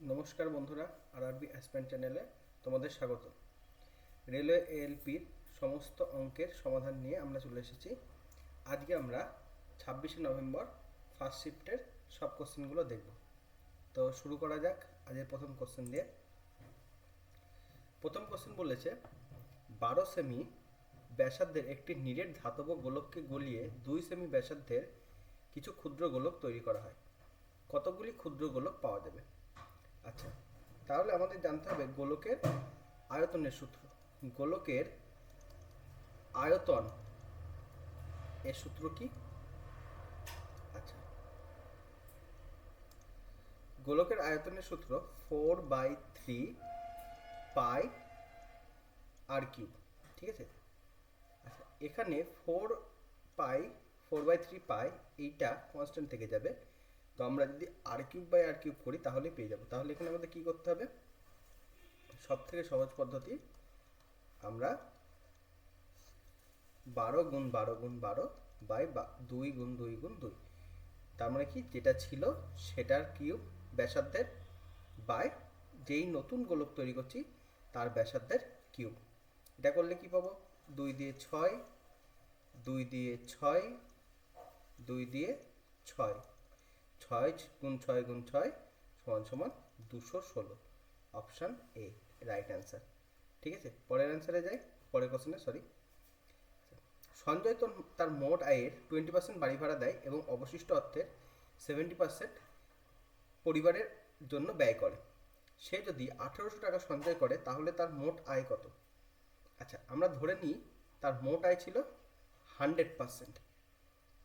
নমস্কার বন্ধুরা, RRB aspirant চ্যানেলে তোমাদের স্বাগত। রেলওয়ে এএলপির সমস্ত অঙ্কের সমাধান নিয়ে আমরা চলে এসেছি। আজকে আমরা 26শে নভেম্বর ফার্স্ট শিফটের সব কোশ্চেনগুলো দেখব। তো শুরু করা যাক আজকের প্রথম কোশ্চেন দিয়ে। প্রথম কোশ্চেন বলেছে 12 সেমি ব্যাসার্ধের একটি নিরেট ধাতব গোলককে গলিয়ে 2 সেমি ব্যাসার্ধের কিছু ক্ষুদ্র গোলক তৈরি করা হয়। কতগুলি ক্ষুদ্র গোলক পাওয়া যাবে? আচ্ছা, তাহলে আমাদের জানতে হবে গোলকের আয়তনের সূত্র। গোলকের আয়তন এর সূত্র কি? আচ্ছা, গোলকের আয়তনের সূত্র 4/3 পাই আর কিউব। ঠিক আছে। আচ্ছা, এখানে 4/3 পাই এইটা কনস্ট্যান্ট থেকে যাবে। তো আমরা যদি r³ করি তাহলে পেয়ে যাব। তাহলে এখানে আমাদের কি করতে হবে? সব থেকে সহজ পদ্ধতি, আমরা 12 × 12 × 12 বাই 2 × 2 × 2, তার মানে কি, যেটা ছিল সেটার কিউব ব্যাসার্ধের বাই যেই নতুন গোলক তৈরি করছি তার ব্যাসার্ধের কিউব। এটা করলে কি পাবো? 2 দিয়ে 6, 2 দিয়ে 6, 2 দিয়ে 6, 6 × 6 × 6 = 216। Option A right answer. ঠিক আছে, পরের অ্যান্সারে যাই। পরের কোশ্চেনে সঞ্জয় তার মোট আয়ের 20% বাড়ি ভাড়া দেয় এবং অবশিষ্ট অর্থের 70% পরিবারের জন্য ব্যয় করে। সে যদি 1800 টাকা সঞ্চয় করে তাহলে তার মোট আয় কত? আচ্ছা, আমরা ধরে নিই তার মোট আয় ছিল 100%,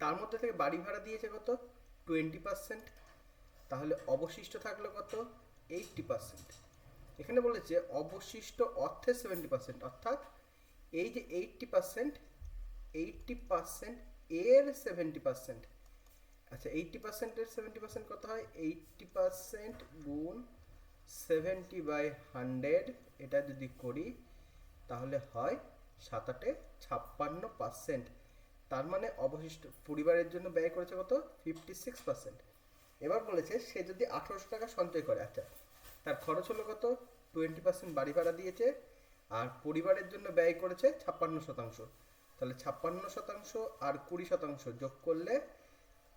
তার মধ্যে থেকে বাড়ি ভাড়া দিয়েছে কত? 20%। তাহলে অবশিষ্ট থাকলো কত? 80%। এখানে বলেছে অবশিষ্ট অর্থের 70%, অর্থাৎ এই যে 80%, 80% এর 70%। আচ্ছা, 80% এর 70% কত হয়? 80% গুণ 70/100, এটা যদি করি তাহলে হয় 7×8 = 56%। তার মানে অবশিষ্ট পরিবারের জন্য ব্যয় করেছে কত? 56%। এবার বলেছে সে যদি 1800 টাকা সঞ্চয় করে। আচ্ছা, তার খরচ হলো কত? 20% বাড়ি ভাড়া দিয়েছে, আর পরিবারের জন্য ব্যয় করেছে 56%। তাহলে 56% আর 20% যোগ করলে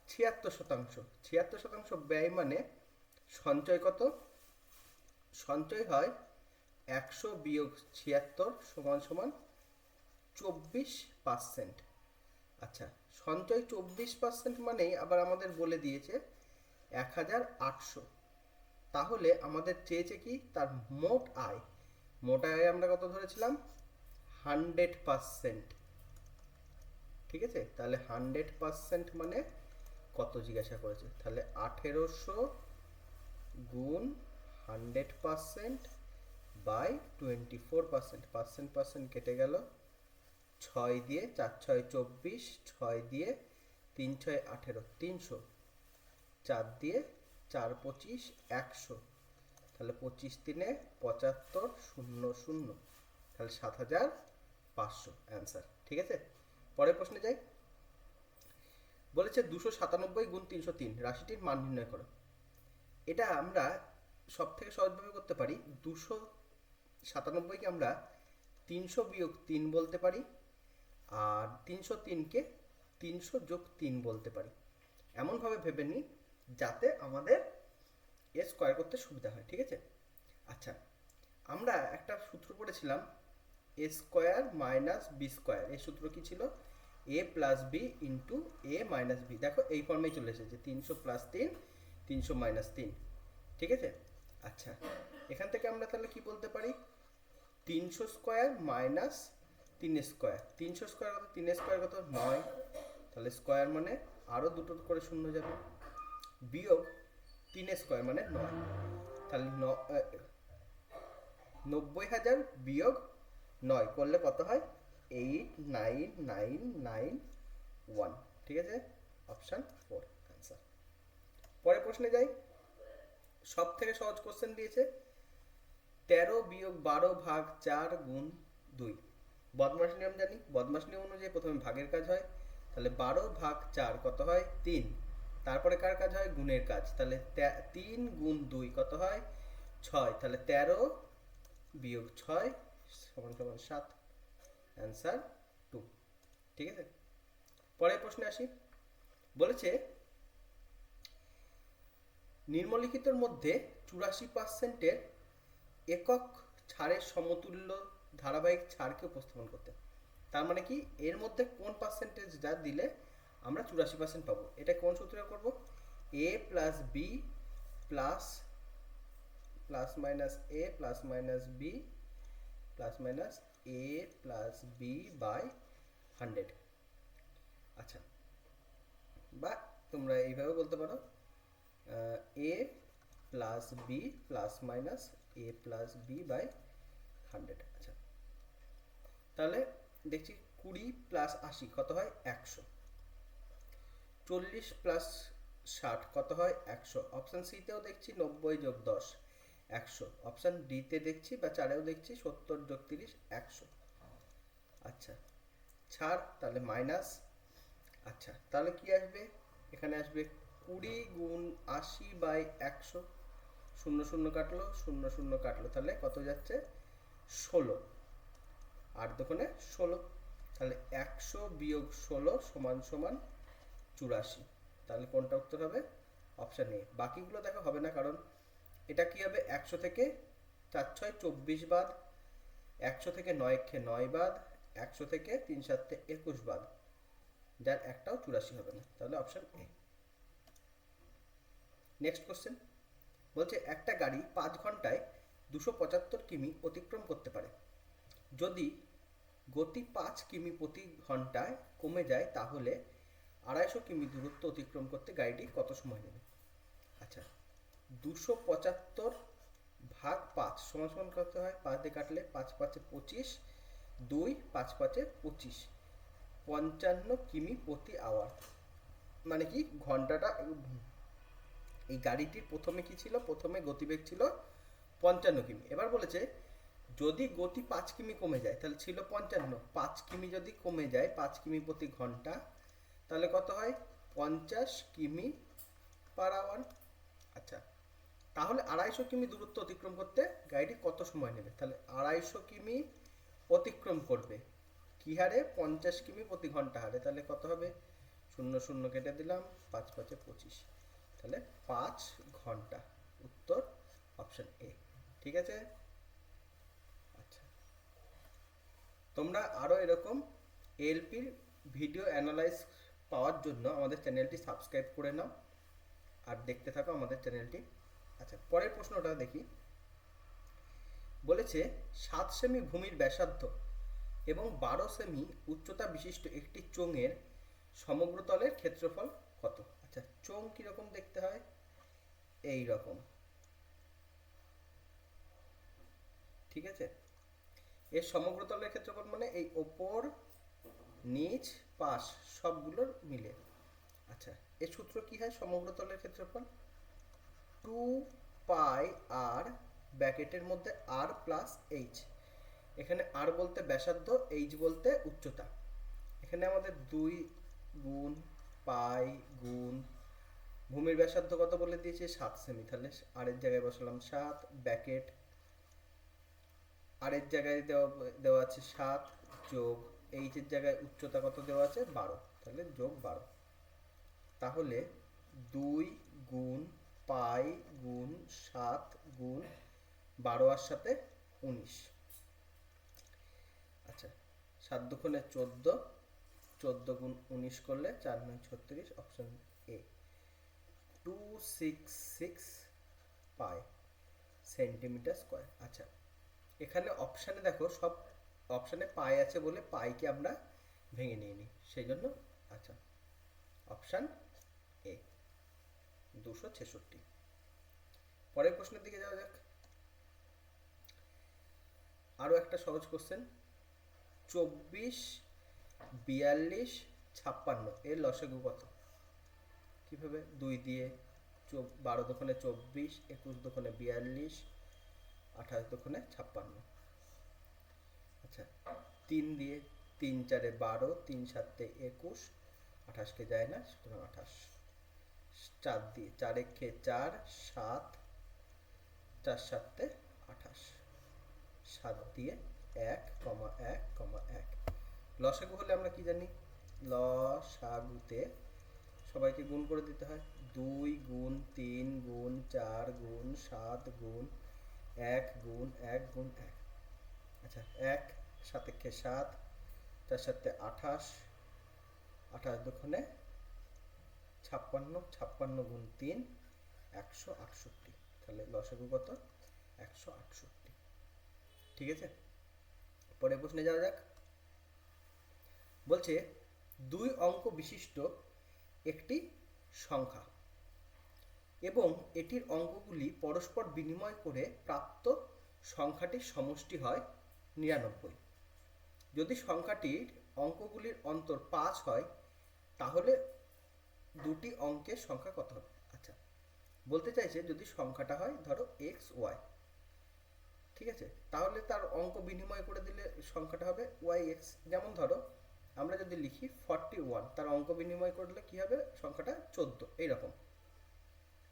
76%। 76% ব্যয় মানে সঞ্চয় কত? সঞ্চয় হয় 100 বিয়োগ 76 = 24%। আচ্ছা, সঞ্চয় 24% মানেই আবার আমাদের বলে দিয়েছে 1800। তাহলে আমাদের চেয়েছে কি? তার মোট আয়। মোট আয় আমরা কত ধরেছিলাম? 100%। ঠিক আছে, তাহলে 100% মানে কত জিজ্ঞাসা করেছে? তাহলে 1800 গুণ 100% বাই 24%। পার্সেন্ট কেটে গেল, 6 দিয়ে 4 6 24, 6 দিয়ে 3 6 18, 300, 4 দিয়ে 4 25 100। তাহলে 25×3 = 75, 0 0, তাহলে 7500 অ্যান্সার। ঠিক আছে, পরের প্রশ্নে যাই। বলেছে 297 × 303 রাশিটির মান নির্ণয় করো। এটা আমরা সব থেকে সহজভাবে করতে পারি। 297কে আমরা 300 বিয়োগ 3 বলতে পারি, আর 303কে 300 যোগ 3 বলতে পারি। এমনভাবে ভেবে নিই যাতে আমাদের স্কোয়ার করতে সুবিধা হয়। ঠিক আছে। আচ্ছা, আমরা একটা সূত্র পড়েছিলাম, A square minus B square. এই সূত্র কি ছিল? a plus B into A minus B. দেখো এই ফর্মেই চলে এসেছে, 300 + 3, 300 - 3। ঠিক আছে। আচ্ছা, এখান থেকে আমরা তাহলে কি বলতে পারি? 300 স্কোয়ার মাইনাস 3 স্কোয়ার। 300 স্কোয়ার কত? 3 স্কোয়ার কত? 9। তাহলে স্কোয়ার মানে আরও দুটো করে শূন্য যাবে, বিয়োগ 3 স্কোয়ার মানে 9। তাহলে 90,000 বিয়োগ 9 করলে কত হয়? 89,991। ঠিক আছে, অপশান 4 অ্যান্সার। পরের প্রশ্নে যাই। সব থেকে সহজ কোশ্চেন দিয়েছে, 13 বিয়োগ 12 ভাগ 4 গুণ 2। বদমাস নিয়ম জানি, বদমাস নিয়ম অনুযায়ী প্রথমে ভাগের কাজ হয়। তাহলে 12 ভাগ 4 কত হয়? 3। তারপরে কার কাজ হয়? গুণের কাজ। তাহলে 3 গুণ 2 কত হয়? ছয়, তাহলে 13 বিয়োগ 6 সমান সমান 7, অ্যান্সার 2। ঠিক আছে, পরের প্রশ্নে আসি। বলেছে নিম্নলিখিতর মধ্যে 84%-এর একক ছাড়ের সমতুল্য ধারাবাহিক ছাড়কে উপস্থাপন করতে। তার মানে কি, এর মধ্যে কোন পার্সেন্টেজটা দিলে আমরা 84% পাবো? এটা কোন সূত্রে করব? A plus B plus plus minus A plus minus B plus minus A plus B by 100। আচ্ছা, বা তোমরা এইভাবে বলতে পারো A plus B plus minus A plus B by 100। আচ্ছা, তাহলে দেখছি 20 প্লাস 80 কত হয়? 100। 40 প্লাস 60 কত হয়? 100। অপশান সিতেও দেখছি 90 যোগ 10 100। অপশান ডিতে দেখছি বা চারেও দেখছি 70 যোগ 30 100। আচ্ছা, ছাড়, তাহলে মাইনাস। আচ্ছা, তাহলে কি আসবে? এখানে আসবে 20 গুণ 80 বাই 100, শূন্য শূন্য কাটলো, শূন্য শূন্য কাটলো, তাহলে কত যাচ্ছে? 16। 8 দোকানে 16, তাহলে 100 বিয়োগ 16 সমান সমান 84। তাহলে কোনটা উত্তর হবে? Option A. বাকিগুলো দেখো হবে না, কারণ এটা কি হবে? 100 থেকে 4 6 24 বাদ, 100 থেকে 9 1 9 বাদ, 100 থেকে 3 7 21 বাদ, যার একটাও 84 হবে না, তাহলে অপশান এ। নেক্সট কোশ্চেন বলছে একটা গাড়ি 5 ঘন্টায় 275 কিমি অতিক্রম করতে পারে। যদি গতি 5 কিমি প্রতি ঘন্টায় কমে যায় তাহলে 250 কিমি দূরত্ব অতিক্রম করতে গাড়িটি কত সময় নেবে? আচ্ছা, 275 ভাগ 5 সমান সমান কত হয়? 5 দিয়ে কাটলে 5 5 25, 2 5 5 25, 55 কিমি প্রতি আওয়ার। মানে কি, ঘন্টাটা, এই গাড়িটির প্রথমে কি ছিল? প্রথমে গতিবেগ ছিল 55 কিমি। এবার বলেছে যদি গতি 5 কিমি কমে যায়, তাহলে ছিল 55, 5 কিমি যদি কমে যায় 5 কিমি প্রতি ঘন্টা, তাহলে কত হয়? 50 কিমি পার আওয়ার। আচ্ছা, তাহলে 250 কিমি দূরত্ব অতিক্রম করতে গাড়িটি কত সময় নেবে? তাহলে 250 কিমি অতিক্রম করবে কি হারে? 50 কিমি প্রতি ঘন্টা হারে। তাহলে কত হবে? শূন্য শূন্য কেটে দিলাম, 5 5 25, তাহলে 5 ঘন্টা। উত্তর অপশন এ। ঠিক আছে। আচ্ছা, তোমরা আরও এরকম এলপির ভিডিও অ্যানালাইজ পাওয়ার জন্য আমাদের চ্যানেলটি সাবস্ক্রাইব করে নাও আর দেখতে থাকো আমাদের চ্যানেলটি। আচ্ছা, পরের প্রশ্নটা দেখি। বলেছে 7 সেমি ভূমির ব্যাসার্ধ এবং 12 সেমি উচ্চতা বিশিষ্ট একটি চোঙের সমগ্র তলের ক্ষেত্রফল কত? আচ্ছা, চোঙ কিরকম দেখতে হয়? এই রকম। ঠিক আছে, এর সমগ্র তলের ক্ষেত্রফল মানে এই ওপর নিচ পাশ সবগুলোর মিলে। আচ্ছা, এর সূত্র কি হয় সমগ্র তলের ক্ষেত্রফল? 2 পাই আর ব্র্যাকেটের মধ্যে আর প্লাস এইচ। এখানে আর বলতে ব্যাসার্ধ, এইচ বলতে উচ্চতা। এখানে আমাদের 2 গুণ পাই গুণ ভূমির ব্যাসার্ধ কত বলে দিয়েছে? 7 সেমি, তাহলে আর এর জায়গায় বসালাম 7, ব্র্যাকেট আর এর জায়গায় দেওয়া আছে 7 যোগ এইচ এর জায়গায় উচ্চতা কত দেওয়া আছে? 12, তাহলে যোগ 12। তাহলে 2 গুণ পাই গুণ 7 গুণ 12 আর সাথে 19। আচ্ছা, 7 দুগুণে 14, 14 গুণ 19 করলে 4 9 36, option A 266 pi centimetre square. আচ্ছা, এখানে অপশানে দেখো সব অপশানে পাই আছে বলে পাইকে আমরা ভেঙে নিয়ে নিই সেই জন্য। আচ্ছা, অপশান এ 266। পরের প্রশ্নের দিকে যাওয়া যাক। আরও একটা সহজ কোশ্চেন। 24 42 56 এর লসাগু কত? কিভাবে? 2 দিয়ে 12 দোকানে 24, 21 দোকানে 42, 28 দোকানে 56। আচ্ছা, 3 দিয়ে 3 4 12, 3 7 21, 28 কে যায় না, সুতরাং 28। 4 দিয়ে 4 1 4 7, 4 7 28, 7 দিয়ে 1,1,1। লসাগু হলে আমরা কি জানি, লসাগুতে সবাইকে গুণ করে দিতে হয়, 2 গুণ 3 গুণ 4 গুণ 7 গুণ 1 গুণ 1 গুণ 1। আচ্ছা, 1 সাতেক্ষে 7, 4 7 28, 28 দুগুণে 56, 56 গুণ 3 168। তাহলে লসাগু কত, 168। ঠিক আছে, পরের প্রশ্নে যাওয়া যাক। বলছে 2 অঙ্ক বিশিষ্ট একটি সংখ্যা এবং এটির অঙ্কগুলি পরস্পর বিনিময় করে প্রাপ্ত সংখ্যাটির সমষ্টি হয় 99। যদি সংখ্যাটির অঙ্কগুলির অন্তর 5 হয় তাহলে দুটি অঙ্কের সংখ্যা কত হবে? আচ্ছা, বলতে চাইছে যদি সংখ্যাটা হয় ধরো এক্স ওয়াই, ঠিক আছে, তাহলে তার অঙ্ক বিনিময় করে দিলে সংখ্যাটা হবে ওয়াই এক্স। যেমন ধরো আমরা যদি লিখি 41, তার অঙ্ক বিনিময় করলে কি হবে, সংখ্যাটা 14, এইরকম।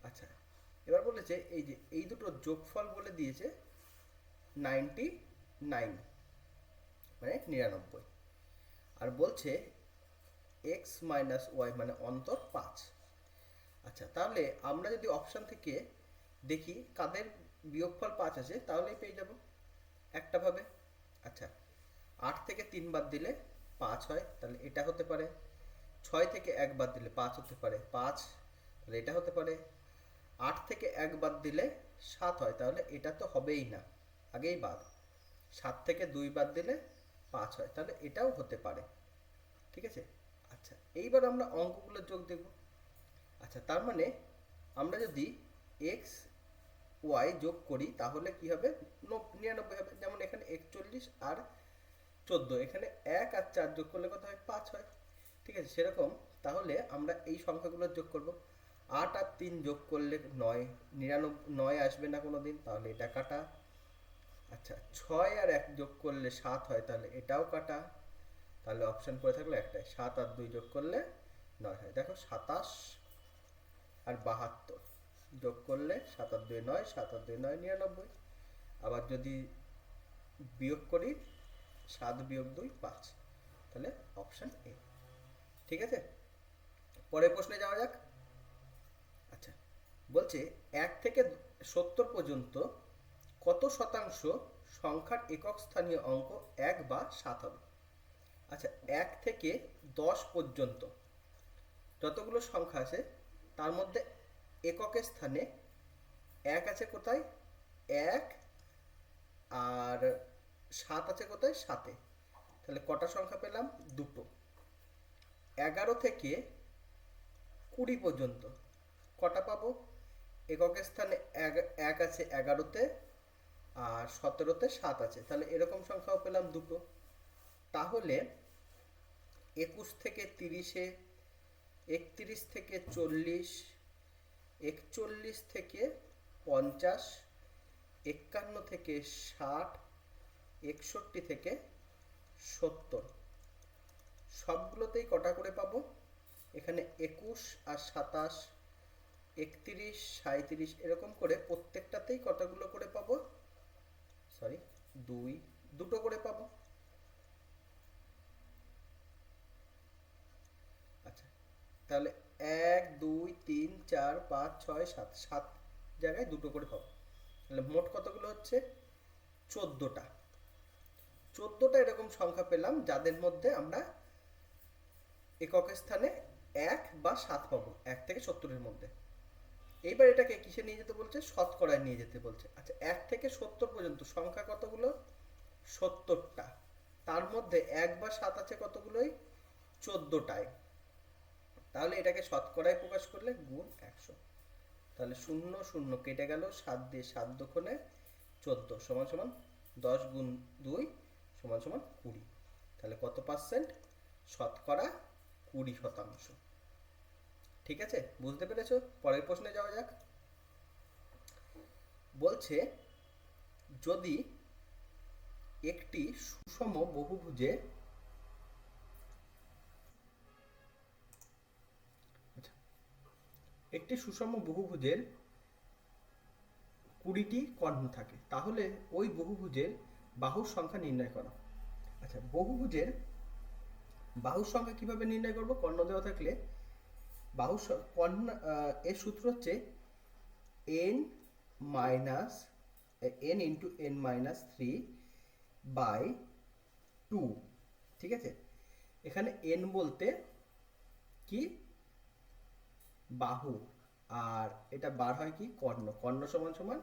আচ্ছা, এবার বলেছে এই যে এই দুটো যোগফল বলে দিয়েছে 99, মানে 99, আর বলছে x মাইনাস ওয়াই মানে অন্তর 5। আচ্ছা, তাহলে আমরা যদি অপশান থেকে দেখি কাদের বিয়োগফল 5 আছে তাহলেই পেয়ে যাব একটা ভাবে। আচ্ছা, 8 থেকে 3 বাদ দিলে 5 হয়, তাহলে এটা হতে পারে। 6 থেকে 1 বাদ দিলে 5 হতে পারে 5, তাহলে এটা হতে পারে। 8 থেকে 1 বাদ দিলে 7 হয়, তাহলে এটা তো হবেই না, আগেই বাদ। 7 থেকে 2 বাদ দিলে 5 হয়, তাহলে এটাও হতে পারে। ঠিক আছে, আচ্ছা এইবার আমরা অঙ্কগুলো যোগ দেখব। আচ্ছা, তার মানে আমরা যদি এক্স ওয়াই যোগ করি তাহলে কি হবে, 99 হবে। যেমন এখানে 41 আর 14, এখানে 1 আর 4 যোগ করলে কত হয়, 5 হয়। ঠিক আছে, সেরকম তাহলে আমরা এই সংখ্যাগুলো যোগ করব। 8 আর 3 যোগ করলে 9, 99 আসবে না কোনো দিন, তাহলে এটা কাটা। আচ্ছা, 6 আর 1 যোগ করলে 7 হয়, তাহলে এটাও কাটা। তাহলে অপশান পড়ে থাকলো একটাই, 7 আর 2 যোগ করলে 9 হয়। দেখো 27 আর 72 যোগ করলে 7 আর 2 9, 7 আর 2 9 99। আবার যদি বিয়োগ করি 7 বিয়োগ 2 5, তাহলে অপশান এ। ঠিক আছে, পরের প্রশ্নে যাওয়া যাক। আচ্ছা, বলছে 1 থেকে 70 পর্যন্ত কত শতাংশ সংখ্যার একক স্থানীয় অঙ্ক 1 বা 7 হবে? আচ্ছা, 1 থেকে 10 পর্যন্ত যতগুলো সংখ্যা আছে তার মধ্যে এককের স্থানে 1 আছে কোথায়, 1, আর 7 আছে কোথায়, 7-এ। তাহলে কটা সংখ্যা পেলাম, দুটো। 11 থেকে 20 পর্যন্ত কটা পাবো, এককের স্থানে 1 আছে 11-তে, আর 17-তে 7 আছে, তাহলে এরকম সংখ্যাও পেলাম দুটো। তাহলে 21 থেকে 30-এ, 31 থেকে 40, 41 থেকে 50, 51 থেকে 60, 61 থেকে 70, সবগুলোতেই কটা করে পাবো, এখানে 21 আর 27, 31, 37 এরকম করে প্রত্যেকটাতেই কতগুলো করে পাবো, সরি দুটো করে পাবো। আচ্ছা, তাহলে 1 2 3 4 5 6 7, 7 জায়গায় দুটো করে পাবো। তাহলে মোট কতগুলো হচ্ছে, 14টা। 14টা এরকম সংখ্যা পেলাম যাদের মধ্যে আমরা এককের স্থানে 1 বা 7 পাবো, 1 থেকে 70-এর মধ্যে। এইবার এটাকে কিসে নিয়ে যেতে বলছে, শতকরায় নিয়ে যেতে বলছে। আচ্ছা, 1 থেকে 70 পর্যন্ত সংখ্যা কতগুলো, 70টা। তার মধ্যে 1 বা 7 আছে কতগুলোই, 14টায়। তাহলে এটাকে শতকরায় প্রকাশ করলে গুণ 100। তাহলে 0 0 কেটে গেল, 7 দিয়ে 7 দুগুণে 14 সমান সমান 10 গুণ 2 সমান সমান 20। তাহলে কত পার্সেন্ট, শতকরা 20%। ঠিক আছে, বুঝতে পেরেছো? পরের প্রশ্নে যাওয়া যাক। বলছে যদি একটি সুষম বহুভুজে একটি সুষম বহুভুজের 20টি কর্ণ থাকে, তাহলে ওই বহুভুজের বাহুর সংখ্যা নির্ণয় করো। আচ্ছা, বহুভুজের বাহুর সংখ্যা কিভাবে নির্ণয় করব? কর্ণ দেওয়া থাকলে কর্ণ এর সূত্র হচ্ছে n minus n into n minus 3/2। ঠিক আছে, এখানে n বলতে কি? বাহু, আর এটা বার হয় কি? কর্ণ। কর্ণ সমান সমান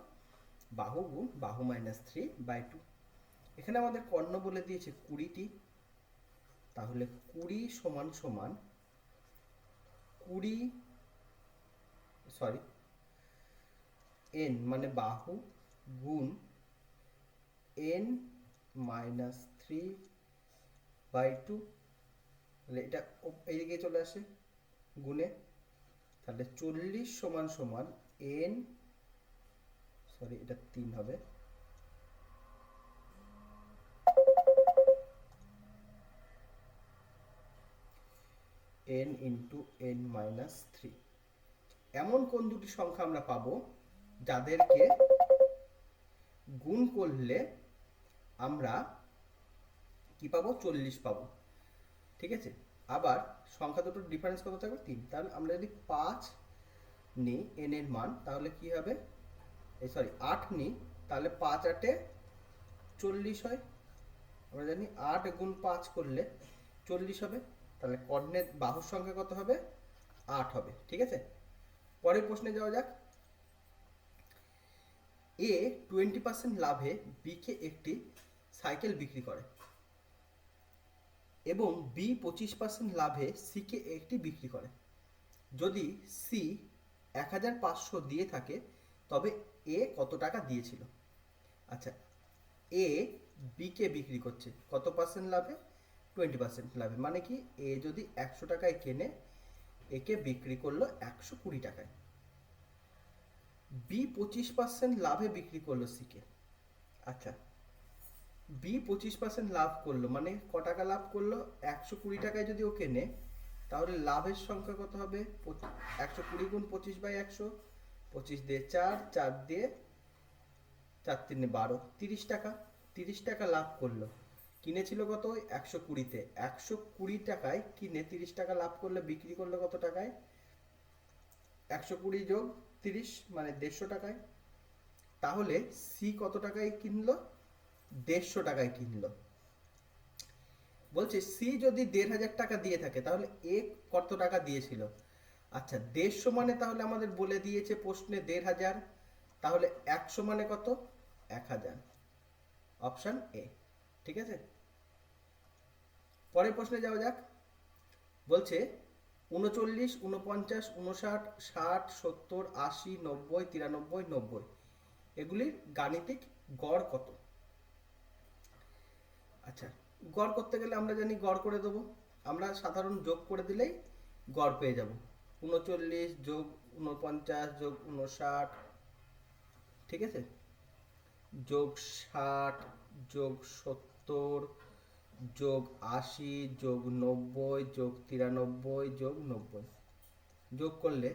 বাহু গুণ বাহু মাইনাস 3/2। এখানে আমাদের কর্ণ বলে দিয়েছে 20টি, তাহলে 20 সমান সমান n মানে বাহু গুণ n মাইনাস 3/2, তাহলে এটা এইদিকে চলে আসে গুণে, তাহলে 40 সমান সমান এটা 3 হবে, n ইন্টু n মাইনাস 3। এমন কোন দুটি সংখ্যা আমরা পাবো যাদেরকে গুণ করলে আমরা কি পাবো? 40 পাবো। ঠিক আছে, আবার সংখ্যা দুটোর ডিফারেন্স কত থাকবে? 3। তাহলে আমরা যদি 5 নিই n এর মান, তাহলে কি হবে? 8 নিই, তাহলে 5 8 40 হয়। আমরা জানি 8 গুণ 5 করলে 40 হবে, তাহলে কর্ণের বাহুর সংখ্যা কত হবে? 8 হবে। ঠিক আছে, পরের প্রশ্নে যাওয়া যাক। এ 20% লাভে বি কে একটি সাইকেল বিক্রি করে এবং বি 25% লাভে সি কে একটি বিক্রি করে। যদি সি 1500 দিয়ে থাকে, তবে এ কত টাকা দিয়েছিল? আচ্ছা, এ বি কে বিক্রি করছে কত পার্সেন্ট লাভে? 20% লাভে। মানে কি? এ যদি 100 টাকায় কেনে, একে বিক্রি করলো 120 টাকায়। বি 25% লাভে বিক্রি করলো সি কে। আচ্ছা, বি 25% লাভ করলো, মানে ক টাকা লাভ করলো? 120 টাকায় যদি ও কেনে, তাহলে লাভের সংখ্যা কত হবে? 120 গুণ 25/100, 25 দিয়ে 4, 4 দিয়ে 4 3 12, 30 টাকা। 30 টাকা লাভ করলো, কিনেছিল কত? 120-তে। 120 টাকায় কিনে 30 টাকা লাভ করলে বিক্রি করলো কত টাকায়? 120 যোগ 30 মানে 150 টাকায়। তাহলে সি কত টাকায় কিনলো? 150 টাকায় কিনলো। বলছে সি যদি 1500 টাকা দিয়ে থাকে, তাহলে এ কত টাকা দিয়েছিল? আচ্ছা, 150 মানে তাহলে আমাদের বলে দিয়েছে প্রশ্নে 1500, তাহলে 100 মানে কত? 1000। Option A. ঠিক আছে, পরের প্রশ্নে যাওয়া যাক। বলছে 39, 49, 59, 60, 70, 80, 90, 93, 90 এগুলির গাণিতিক গড় কত? আচ্ছা, গড় করতে গেলে আমরা জানি গড় করে দেবো। আমরা সাধারণ যোগ করে দিলেই গড় পেয়ে যাব। 39 যোগ 49 যোগ 59, ঠিক আছে, যোগ 60 যোগ 70 যোগ 80 যোগ 90 যোগ 93 যোগ 90 যোগ করলে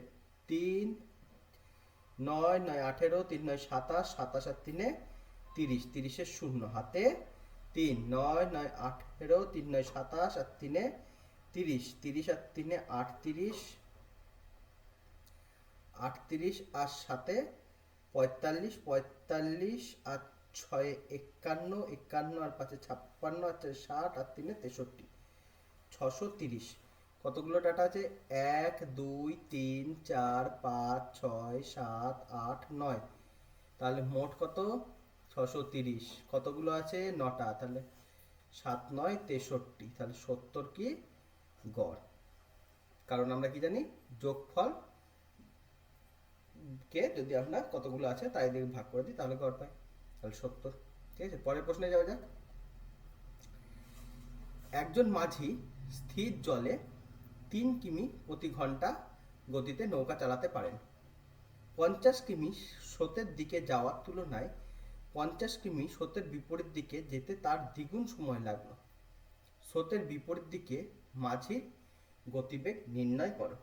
3 9 9 18, 3 9 27, 27 আর 3 30, 30-এর শূন্য হাতে 3, 9 9 18, 3 9 27 আর 3 30, 30 আর 3 38, 38 আর 7 45, 45 আর 6 51, 51 আর 5 56 আর 4 60 আর 3 63, 630। কতগুলো ডাটা আছে? 1 2 3 4 5 6 7 8 9, তাহলে মোট কত? 630। কতগুলো আছে? 9টা, তাহলে 7 9 63, তাহলে 70 কি গড়? কারণ আমরা কি জানি? যোগফল কে যদি আমরা কতগুলো আছে তাই দিয়ে ভাগ করে দিই, তাহলে গড় পাই, তাহলে 70। ঠিক আছে, পরের প্রশ্নে যাওয়া যাক। একজন মাঝি স্থির জলে 3 কিমি প্রতি ঘন্টা গতিতে নৌকা চালাতে পারেন। 50 কিমি স্রোতের দিকে যাওয়ার তুলনায় 50 কিমি স্রোতের বিপরীত দিকে যেতে তার দ্বিগুণ সময় লাগলো। স্রোতের বিপরীত দিকে মাঝির গতিবেগ নির্ণয় করো।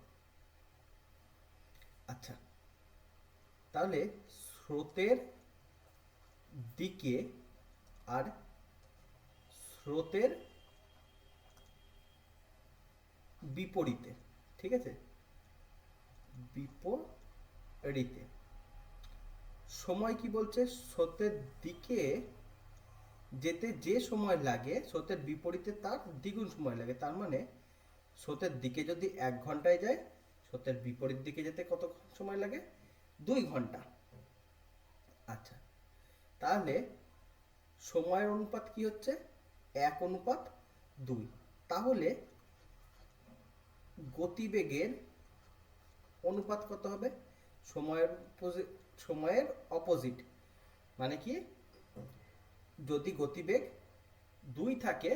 আচ্ছা, তাহলে স্রোতের দিকে আর স্রোতের বিপরীতে, ঠিক আছে, বিপরীতে সময় কি বলছে, স্রোতের দিকে যেতে যে সময় লাগে স্রোতের বিপরীতে তার দ্বিগুণ সময় লাগে। তার মানে স্রোতের দিকে যদি 1 ঘন্টায় যায়, স্রোতের বিপরীত দিকে যেতে কত সময় লাগে, 2 ঘন্টা। আচ্ছা, তাহলে সময়ের অনুপাত কি হচ্ছে, 1:2। তাহলে গতিবেগের অনুপাত কত হবে, সময়ের অপোজিট, মানে কি, যদি গতিবেগ 2 থাকে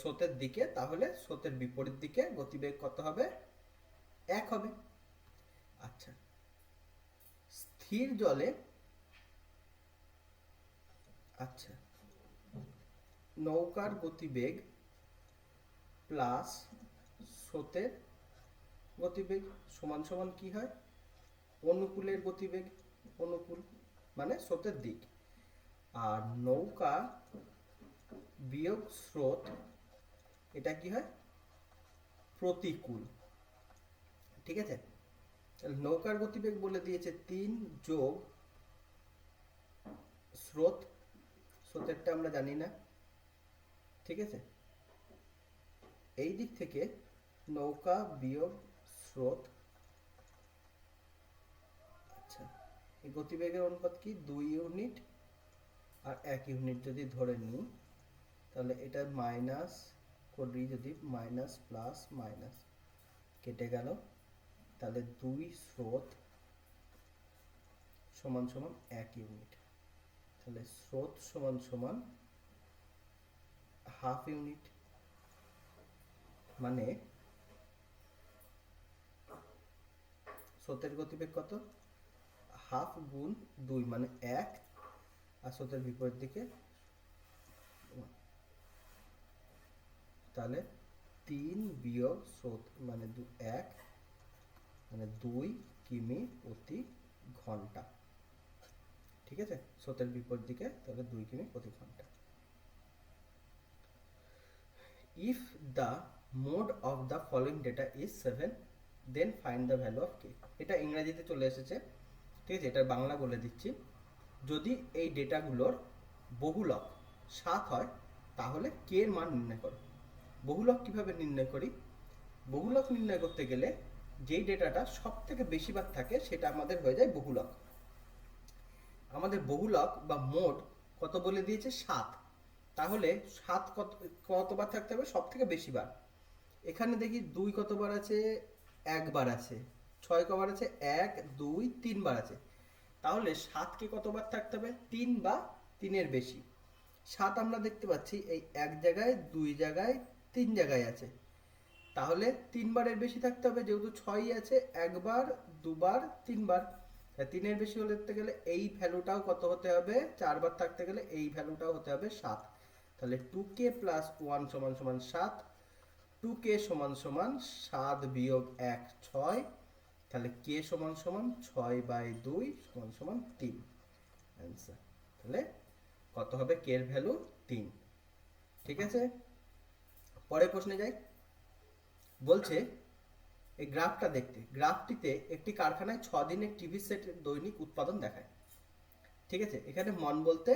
স্রোতের দিকে, তাহলে স্রোতের বিপরীত দিকে গতিবেগ কত হবে, 1 হবে। আচ্ছা, স্থির জলে, আচ্ছা, নৌকার গতিবেগ প্লাস স্রোতের গতিবেগ সমান সমান কি হয়, অনুকূলের গতিবেগ, অনুকূল মানে স্রোতের দিক, আর নৌকা বিয়োগ স্রোত, এটা কি হয়, প্রতিকূল। ঠিক আছে, তাহলে নৌকার গতিবেগ বলে দিয়েছে 3 যোগ স্রোত, স্রোতেরটা আমরা জানি না। ঠিক আছে, এই দিক থেকে নৌকা বিয়োগ স্রোত, আচ্ছা, এই গতিবেগের অনুপাত কি, 2 ইউনিট আর 1 ইউনিট যদি ধরে নিই, তাহলে এটা মাইনাস করি, যদি মাইনাস প্লাস মাইনাস কেটে গেল, তাহলে 2 স্রোত সমান সমান 1 ইউনিট, তাহলে স্রোত সমান সমান হাফ ইউনিট, মানে স্রোতের গতিবেগ কত, হাফ গুণ 2 মানে 1, আর স্রোতের বিপরীত দিকে, তাহলে 3 বিয়োগ স্রোত মানে 1, মানে 2 কিমি প্রতি ঘন্টা। ঠিক আছে, স্রোতের বিপরীত দিকে তাহলে 2 কিমি প্রতি ঘন্টা। If the mode of the following data is 7, then find the value of K. এটা ইংরেজিতে চলে এসেছে, ঠিক আছে, এটার বাংলা বলে দিচ্ছি। যদি এই ডেটাগুলোর বহুলক 7 হয়, তাহলে কে এর মান নির্ণয় করো। বহুলক কিভাবে নির্ণয় করি, বহুলক নির্ণয় করতে গেলে যেই ডেটাটা সব থেকে বেশিবার থাকে সেটা আমাদের হয়ে যায় বহুলক। আমাদের বহুলক বা মোড কত বলে দিয়েছে, 7, তাহলে 7 কতবার থাকতে হবে, সব থেকে বেশিবার। এখানে দেখি 2 কতবার আছে, 1 বার আছে, 6 কবার আছে, 1 2 3 বার আছে, তাহলে 7কে কতবার থাকতে হবে, 3 বা 3-এর বেশি। 7 আমরা দেখতে পাচ্ছি এই 1 জায়গায়, 2 জায়গায়, 3 জায়গায় আছে, তাহলে 3 বারের বেশি থাকতে হবে, যেহেতু 6 আছে, 1 বার 2 বার 3 বার, 3-এর বেশি হতে গেলে এই ভ্যালুটাও কত হতে হবে, 4 বার থাকতে গেলে এই ভ্যালুটাও হতে হবে 7। তাহলে 2k প্লাস 1 সমান সমান 7, 2k সমান সমান 7 বিয়োগ 1 6, তাহলে k সমান সমান 6/2 সমান সমান 3 অ্যান্সার। তাহলে কত হবে, k এর ভ্যালু 3। ঠিক আছে, পরের প্রশ্নে যাই। বলছে এই গ্রাফটা দেখতে, গ্রাফটিতে একটি কারখানায় 6 দিনের টিভি সেটের দৈনিক উৎপাদন দেখায়। ঠিক আছে, এখানে মন বলতে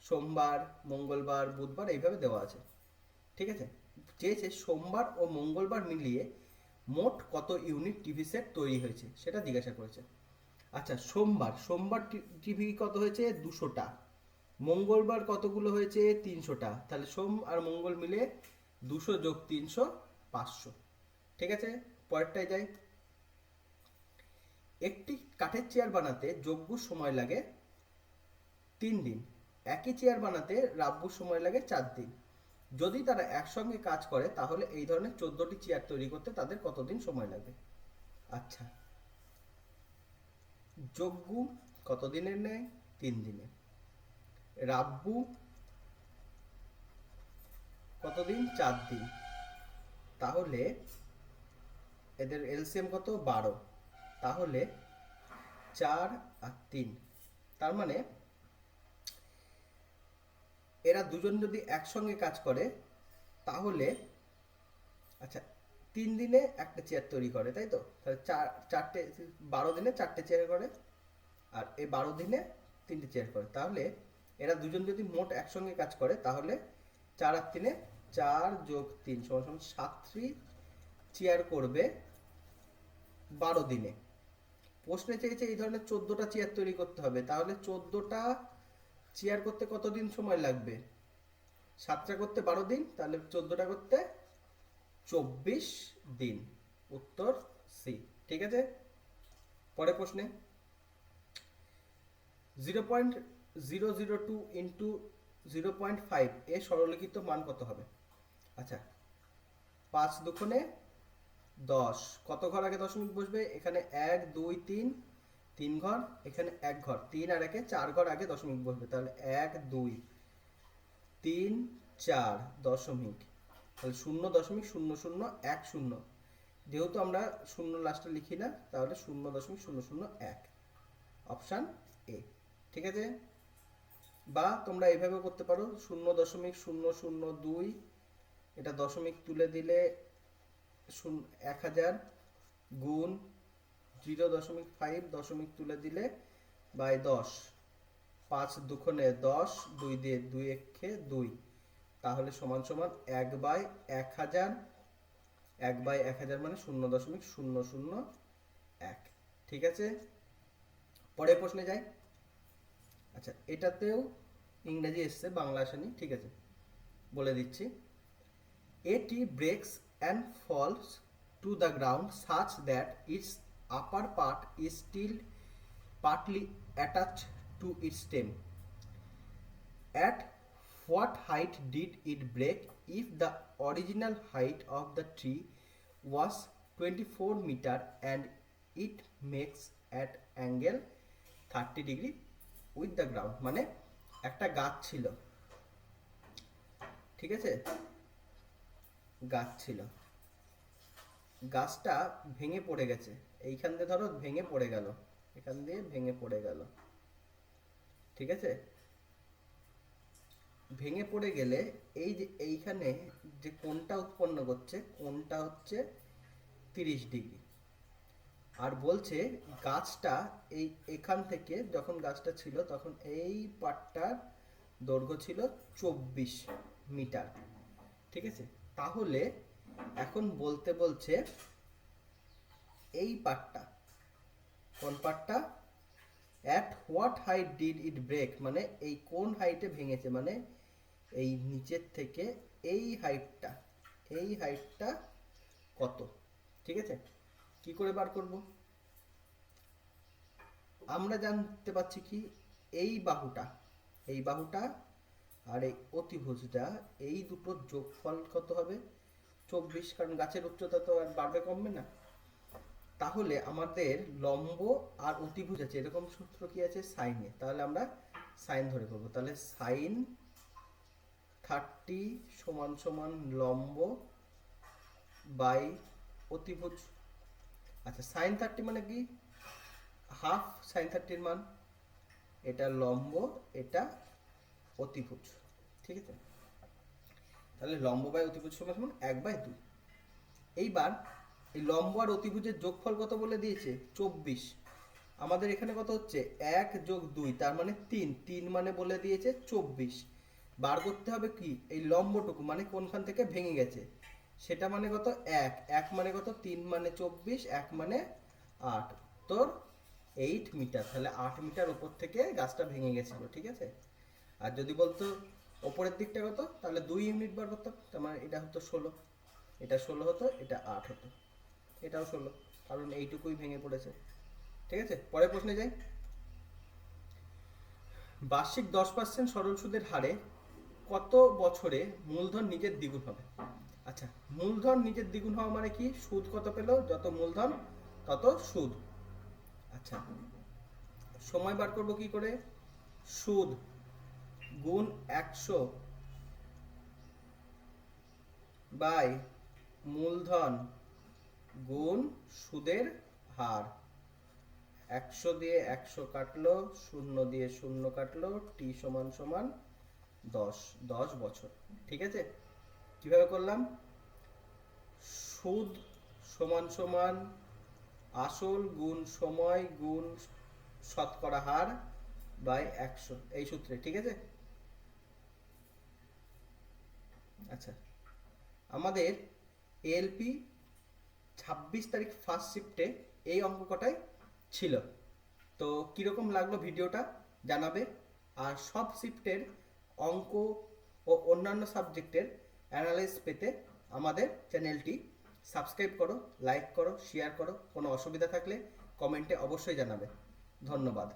সোমবার, মঙ্গলবার, বুধবার এইভাবে দেওয়া আছে। ঠিক আছে, চেয়েছে সোমবার ও মঙ্গলবার মিলিয়ে মোট কত ইউনিট টিভি সেট তৈরি হয়েছে সেটা জিজ্ঞাসা করেছে। আচ্ছা, সোমবার টিভি কত হয়েছে, 200টা। মঙ্গলবার কতগুলো হয়েছে, 300টা। তাহলে সোম আর মঙ্গল মিলে 200 যোগ 300 500। ঠিক আছে, পরেরটায় যাই। একটি কাঠের চেয়ার বানাতে যজ্ঞ সময় লাগে 3 দিন, একই চেয়ার বানাতে রাব্বুর সময় লাগে 4 দিন। যদি তারা একসঙ্গে কাজ করে তাহলে এই ধরনের 14টি চেয়ার তৈরি করতে তাদের কতদিন সময় লাগবে। আচ্ছা, যজ্ঞ কতদিনের নেয়, 3 দিনের। রাব্বু কতদিন, 4 দিন। তাহলে এদের এলসিএম কত, 12। তাহলে 4 আর 3, তার মানে এরা দুজন যদি একসঙ্গে কাজ করে তাহলে, আচ্ছা 3 দিনে একটা চেয়ার তৈরি করে, তাই তো? তাহলে চারটে 12 দিনে 4টে চেয়ার করে, আর এই 12 দিনে 3টে চেয়ার করে। তাহলে এরা দুজন যদি মোট একসঙ্গে কাজ করে তাহলে 4 আর 3 4 যোগ 3 সমান 7টি চেয়ার করবে 12 দিনে। প্রশ্নে চেয়েছে এই ধরনের 14টা চেয়ার তৈরি করতে হবে, তাহলে 14টা চেয়ার করতে কতদিন সময় লাগবে? 7টা করতে 12 দিন, তাহলে 14টা করতে 24 দিন। উত্তর সি। ঠিক আছে, পরের প্রশ্নে 0.002 ইন্টু 0.5 এ সরলীকৃত মান কত হবে? আচ্ছা 5 দুগুণে 10, কত ঘর আগে দশমিক বসবে? এখানে 1 2 3, 3 ঘর, এখানে 1 ঘর, 3 আর 1 4 ঘর আগে দশমিক বসবে, তাহলে 1 2 3 4 দশমিক, তাহলে 0.0010। যেহেতু আমরা শূন্য লাস্টে লিখি না, তাহলে 0.001, অপশান এ। ঠিক আছে, বা তোমরা এইভাবে করতে পারো 0.002, এটা দশমিক তুলে দিলে 1000 গুণ 0.5 দশমিক তুলে দিলে বাই 10, 5 দুগুণে 10, 2 দিয়ে 2 একে 2, তাহলে সমান সমান 1/1000, 1/1000 মানে 0.001। ঠিক আছে, পরের প্রশ্নে যাই। আচ্ছা এটাতেও ইংরেজি এসছে, বাংলা আসেনি। ঠিক আছে, বলে দিচ্ছি। এটি breaks and falls to the ground such that its upper part is still partly attached to its stem. At what height did it break if the original height of the tree was 24 meter and it makes at angle 30 degree with the ground? মানে একটা গাছ ছিল, ঠিক আছে, গাছ ছিল, গাছটা ভেঙে পড়ে গেছে, এইখান দিয়ে ধরো ভেঙে পড়ে গেল, এখান দিয়ে ভেঙে পড়ে গেল। ঠিক আছে, ভেঙে পড়ে গেলে এই যে এইখানে যে কোণটা উৎপন্ন করছে, কোণটা হচ্ছে 30 ডিগ্রি। আর বলছে গাছটা এই এখান থেকে যখন গাছটা ছিল তখন এই পাটটার দৈর্ঘ্য ছিল 24 মিটার। ঠিক আছে, তাহলে এখন বলছে এই পাটটা, কোন পাটটা? at what height did it break, মানে এই কোন হাইটে ভেঙেছে, মানে এই নিচের থেকে এই হাইটটা কত? ঠিক আছে, কি করে বার করব? আমরা জানতে পারছি কি, এই বাহুটা আর এই অতিভুজটা, এই দুটোর যোগফল কত হবে? 24, কারণ গাছের উচ্চতা তো আর বাড়বে কমবে না। তাহলে আমাদের লম্ব আর অতিভুজ আছে, এরকম সূত্র কি আছে? সাইনে, তাহলে আমরা সাইন ধরে করবো। তাহলে সাইন 30 সমান সমান লম্ব বাই অতিভুজ। আচ্ছা সাইন 30 মানে কি? হাফ সাইন 30 মান, এটা লম্ব, এটা অতিভুজ। ঠিক আছে, তাহলে লম্ব বাই অতিভুজ সমান সমান 1/2। এইবার এই লম্ব আর অতিভুজের যোগফল কত বলে দিয়েছে? 24। আমাদের এখানে কত হচ্ছে? 1 যোগ 2, তার মানে 3, 3 মানে বলে দিয়েছে 24। বার করতে হবে কি, এই লম্বটুকু মানে কোনখান থেকে ভেঙে গেছে সেটা, মানে কত? 1, 1 মানে কত? 3 মানে 24, 1 মানে 8, তোর 8 মিটার। তাহলে 8 মিটার উপর থেকে গাছটা ভেঙে গেছিল। ঠিক আছে, আর যদি বলতো ওপরের দিকটা কত, তাহলে 2 ইউনিট বার করতাম, তার মানে এটা হতো 16, এটা 16 হতো, এটা 8 হতো, এটাও 16, কারণ এইটুকুই ভেঙে পড়েছে। ঠিক আছে, পরের প্রশ্নে যাই। বার্ষিক 10% সরল সুদের হারে কত বছরে মূলধন নিজের দ্বিগুণ হবে? আচ্ছা মূলধন নিজের দ্বিগুণ হওয়া মানে কি? সুদ কত পেল? যত মূলধন তত সুদ। আচ্ছা সময় বার করব কি করে? সুদ গুণ 100 বাই মূলধন গুণ সুদের হার। 100 দিয়ে 100 কাটলো, 0 দিয়ে 0 কাটলো, টি সমান সমান 10 10 বছর। ঠিক আছে, কিভাবে করলাম? সুদ সমান সমান আসল গুণ সময় গুণ শতকরা হার বাই 100, এই সূত্রে। ঠিক আছে। আচ্ছা, আমাদের এলপি 26 তারিখ ফার্স্ট শিফটে এই অঙ্ক কটাই ছিল। তো কীরকম লাগলো ভিডিওটা জানাবে। আর সব শিফটের অঙ্ক ও অন্যান্য সাবজেক্টের অ্যানালাইসিস পেতে আমাদের চ্যানেলটি সাবস্ক্রাইব করো, লাইক করো, শেয়ার করো। কোনো অসুবিধা থাকলে কমেন্টে অবশ্যই জানাবে। ধন্যবাদ।